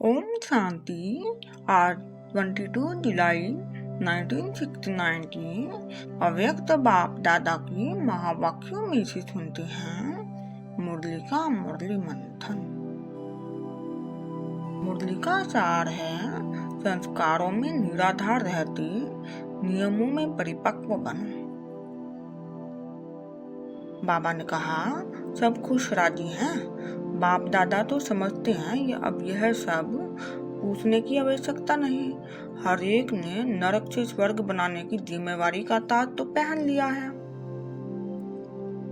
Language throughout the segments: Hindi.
ओम शांति। आज 22 जुलाई 1969 की अव्यक्त बाप दादा की महावाक्यों में से सुनते हैं मुरली का मुरली मंथन। मुरली का सार है, संस्कारों में निराधार रहते नियमों में परिपक्व बनो। बाबा ने कहा सब खुश राजी हैं। बाप दादा तो समझते हैं ये अब यह सब पूछने की आवश्यकता नहीं। हर एक ने नरक से स्वर्ग बनाने की जिम्मेवारी का ताज तो पहन लिया है।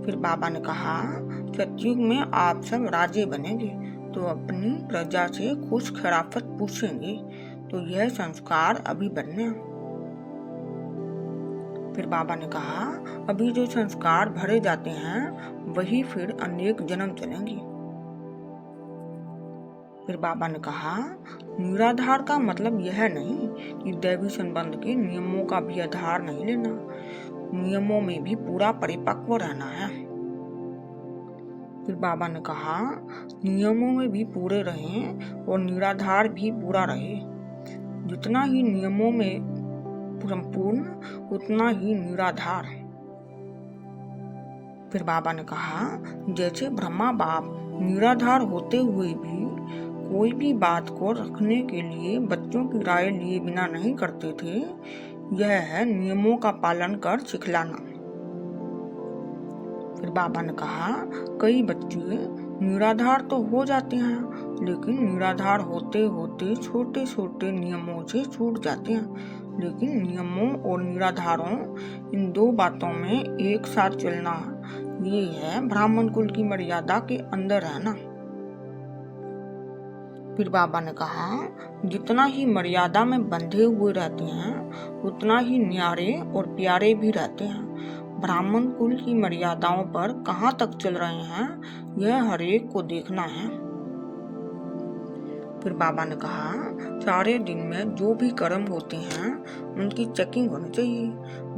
फिर बाबा ने कहा सतयुग में आप सब राजे बनेंगे तो अपनी प्रजा से खुश खराफत पूछेंगे, तो यह संस्कार अभी बनने। फिर बाबा ने कहा अभी जो संस्कार भरे जाते हैं वही फिर अनेक जन्म चलेंगे। फिर बाबा ने कहा निराधार का मतलब यह नहीं कि दैवी संबंध के नियमों का भी आधार नहीं लेना, नियमों में भी पूरा परिपक्व रहना है। फिर बाबा ने कहा नियमों में भी पूरे रहें और निराधार भी पूरा रहे। जितना ही नियमों में संपूर्ण उतना ही निराधार। फिर बाबा ने कहा जैसे ब्रह्मा बाप निराधार होते हुए भी कोई भी बात को रखने के लिए बच्चों की राय लिए बिना नहीं करते थे, यह है नियमों का पालन कर सिखलाना। फिर बाबा ने कहा कई बच्चे निराधार तो हो जाते हैं लेकिन निराधार होते होते छोटे छोटे नियमों से छूट जाते हैं। लेकिन नियमों और निराधारों इन दो बातों में एक साथ चलना, ये है ब्राह्मण कुल की मर्यादा के अंदर रहना। फिर बाबा ने कहा जितना ही मर्यादा में बंधे हुए रहते हैं उतना ही न्यारे और प्यारे भी रहते हैं। ब्राह्मण कुल की मर्यादाओं पर कहाँ तक चल रहे हैं यह हर एक को देखना है। फिर बाबा ने कहा सारे दिन में जो भी कर्म होते हैं उनकी चेकिंग होनी चाहिए।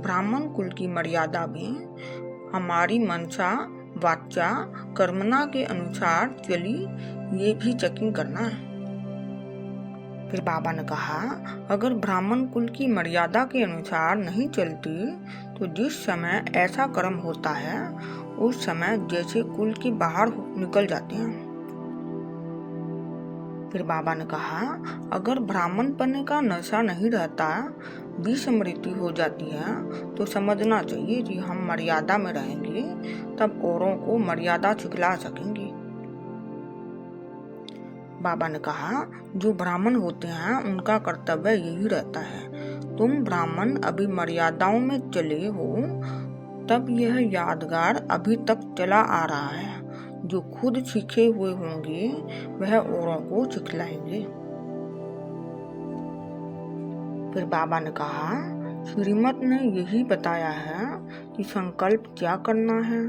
ब्राह्मण कुल की मर्यादा भी हमारी मनसा वाचा कर्मना के अनुसार चली, ये भी चेकिंग करना है। फिर बाबा ने कहा अगर ब्राह्मण कुल की मर्यादा के अनुसार नहीं चलती तो जिस समय ऐसा कर्म होता है उस समय जैसे कुल के बाहर निकल जाते हैं। फिर बाबा ने कहा अगर ब्राह्मण बनने का नशा नहीं रहता, विस्मृति हो जाती है, तो समझना चाहिए कि हम मर्यादा में रहेंगे तब औरों को मर्यादा सिखला सकेंगे। बाबा ने कहा जो ब्राह्मण होते हैं उनका कर्तव्य यही रहता है। तुम ब्राह्मण अभी मर्यादाओं में चले हो तब यह यादगार अभी तक चला आ रहा है। जो खुद सीखे हुए होंगे वह औरों को सिखलाएंगे। फिर बाबा ने कहा श्रीमत ने यही बताया है कि संकल्प क्या करना है,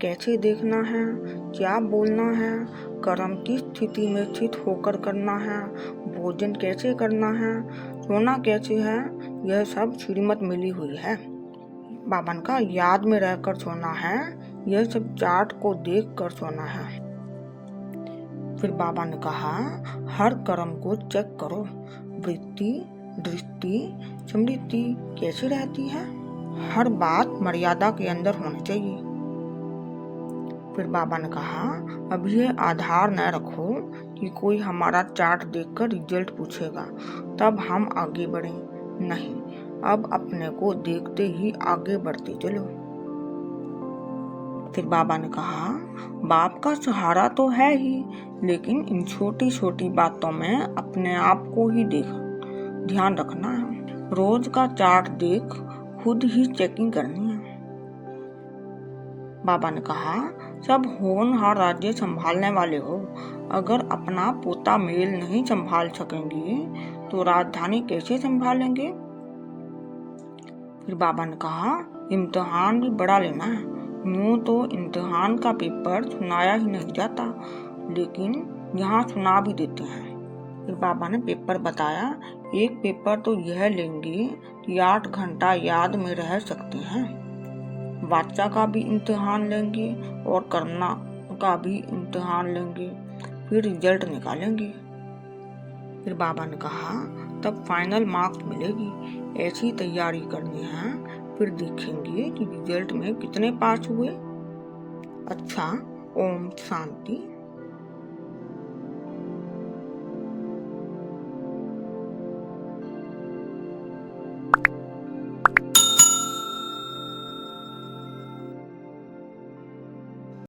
कैसे देखना है, क्या बोलना है, कर्म की स्थिति में स्थित होकर करना है, भोजन कैसे करना है, सोना कैसे है, यह सब श्रीमत मिली हुई है। बाबा का याद में रहकर सोना है, यह सब चार्ट को देख कर सोना है। फिर बाबा ने कहा हर कर्म को चेक करो, वृत्ति दृष्टि स्मृति कैसी रहती है, हर बात मर्यादा के अंदर होनी चाहिए। फिर बाबा ने कहा अभी ये आधार न रखो कि कोई हमारा चार्ट देखकर रिजल्ट पूछेगा तब हम आगे बढ़ें, नहीं, अब अपने को देखते ही आगे बढ़ते चलो। फिर बाबा ने कहा बाप का सहारा तो है ही, लेकिन इन छोटी छोटी बातों में अपने आप को ही ध्यान रखना है। रोज का चार्ट देख खुद ही चेकिंग करनी है। बाबा ने कहा सब होनहार राज्य संभालने वाले हो, अगर अपना पोता मेल नहीं संभाल सकेंगे तो राजधानी कैसे संभालेंगे। फिर बाबा ने कहा इम्तिहान भी बड़ा लेना है। यूं तो इम्तिहान का पेपर सुनाया ही नहीं जाता, लेकिन यहाँ सुना भी देते हैं। फिर बाबा ने पेपर बताया एक पेपर तो यह लेंगे कि 8 घंटा याद में रह सकते हैं, वाचा का भी इम्तिहान लेंगे और करना का भी इम्तिहान लेंगे, फिर रिजल्ट निकालेंगे। फिर बाबा ने कहा तब फाइनल मार्क्स मिलेगी, ऐसी तैयारी करनी है, फिर देखेंगे कि रिजल्ट में कितने पास हुए। अच्छा, ओम शांति।